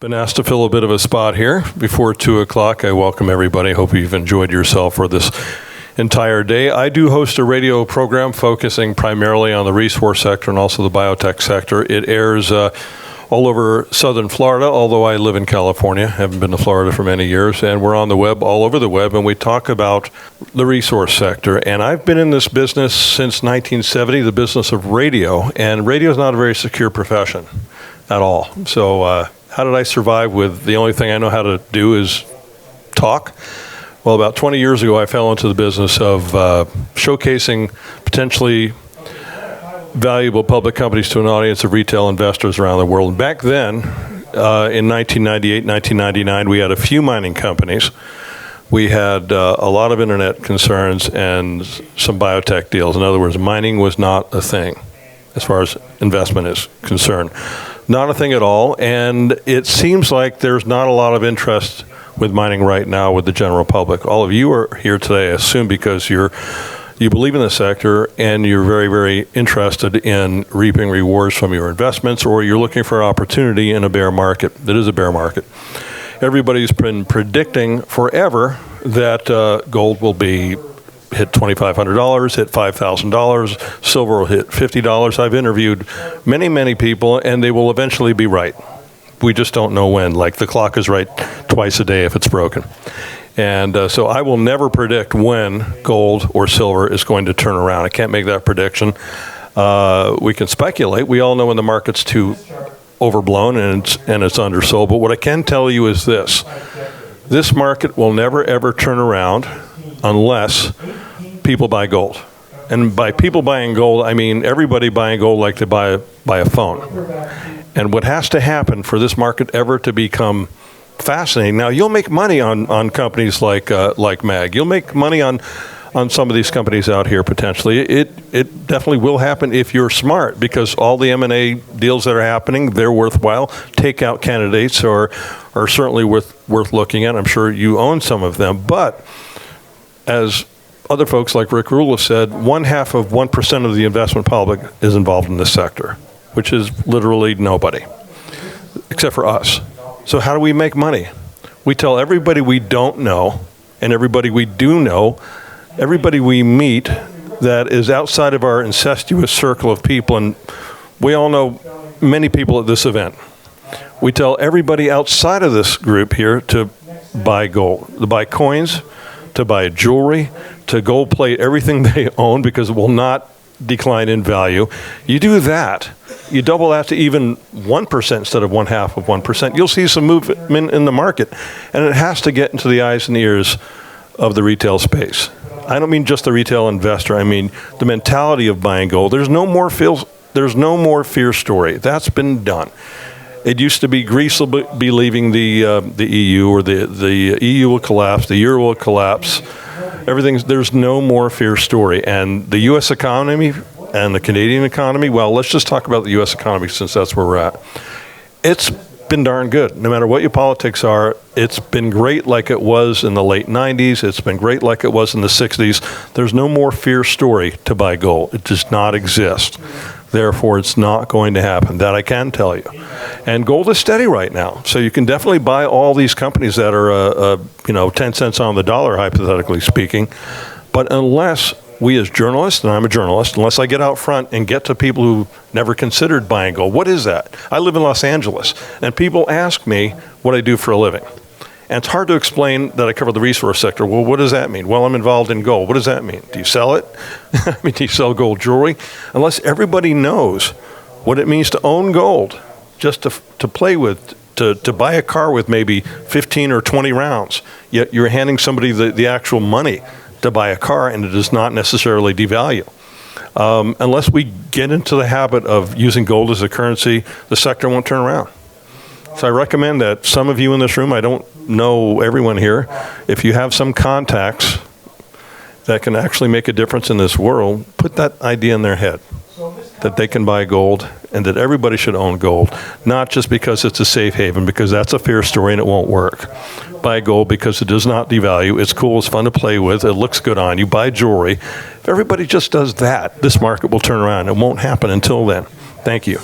Been asked to fill a bit of a spot here before 2 o'clock. I welcome everybody. Hope you've enjoyed yourself for this entire day. I do host a radio program focusing primarily on the resource sector and also the biotech sector. It airs all over southern Florida, although I live in California. Haven't been to Florida for many years, and we're on the web, all over the web, and we talk about the resource sector. And I've been in this business since 1970, the business of radio, and radio is not a very secure profession at all. So how did I survive with the only thing I know how to do is talk? Well, about 20 years ago, I fell into the business of showcasing potentially valuable public companies to an audience of retail investors around the world. And back then, in 1998, 1999, we had a few mining companies. We had a lot of internet concerns and some biotech deals. In other words, mining was not a thing as far as investment is concerned. Not a thing at all. And it seems like there's not a lot of interest with mining right now with the general public. All of you are here today, I assume, because you believe in the sector and you're very, very interested in reaping rewards from your investments, or you're looking for opportunity in a bear market. It is a bear market. Everybody's been predicting forever that gold will hit $2,500, hit $5,000, silver will hit $50. I've interviewed many, many people, and they will eventually be right. We just don't know when. Like the clock is right twice a day if it's broken. And so I will never predict when gold or silver is going to turn around. I can't make that prediction. We can speculate. We all know when the market's too overblown and it's undersold. But what I can tell you is this. This market will never, ever turn around unless people buy gold. And by people buying gold, I mean everybody buying gold like they buy a phone. And what has to happen for this market ever to become fascinating. Now, you'll make money on companies like MAG. You'll make money on some of these companies out here potentially. It definitely will happen if you're smart, because all the M&A deals that are happening, they're worthwhile. Takeout candidates are certainly worth looking at. I'm sure you own some of them. But as other folks like Rick Rule have said, 0.5% of the investment public is involved in this sector, which is literally nobody, except for us. So how do we make money? We tell everybody we don't know and everybody we do know, everybody we meet that is outside of our incestuous circle of people, and we all know many people at this event. We tell everybody outside of this group here to buy gold, to buy coins, to buy jewelry, to gold plate everything they own because it will not decline in value. You do that, you double that to even 1% instead of 0.5%, you'll see some movement in the market. And it has to get into the eyes and ears of the retail space. I don't mean just the retail investor. I mean the mentality of buying gold. There's no more fear story. That's been done. It used to be Greece will be leaving the EU, or the EU will collapse, the euro will collapse. There's no more fear story. And the U.S. economy and the Canadian economy, well, let's just talk about the U.S. economy since that's where we're at. It's been darn good. No matter what your politics are, it's been great like it was in the late 90s. It's been great like it was in the 60s. There's no more fear story to buy gold. It does not exist. Therefore, it's not going to happen. That I can tell you. And gold is steady right now. So you can definitely buy all these companies that are, 10 cents on the dollar, hypothetically speaking. But unless we as journalists, and I'm a journalist, unless I get out front and get to people who never considered buying gold, what is that? I live in Los Angeles, and people ask me what I do for a living. And it's hard to explain that I cover the resource sector. Well, what does that mean? Well, I'm involved in gold. What does that mean? Do you sell it? I mean, do you sell gold jewelry? Unless everybody knows what it means to own gold, just to play with, to buy a car with maybe 15 or 20 rounds, yet you're handing somebody the actual money to buy a car, and it does not necessarily devalue. Unless we get into the habit of using gold as a currency, the sector won't turn around. So I recommend that some of you in this room, I don't know everyone here, if you have some contacts that can actually make a difference in this world, put that idea in their head, that they can buy gold and that everybody should own gold, not just because it's a safe haven, because that's a fear story and it won't work. Buy gold because it does not devalue. It's cool, it's fun to play with, it looks good on you. Buy jewelry. If everybody just does that, this market will turn around. It won't happen until then. Thank you.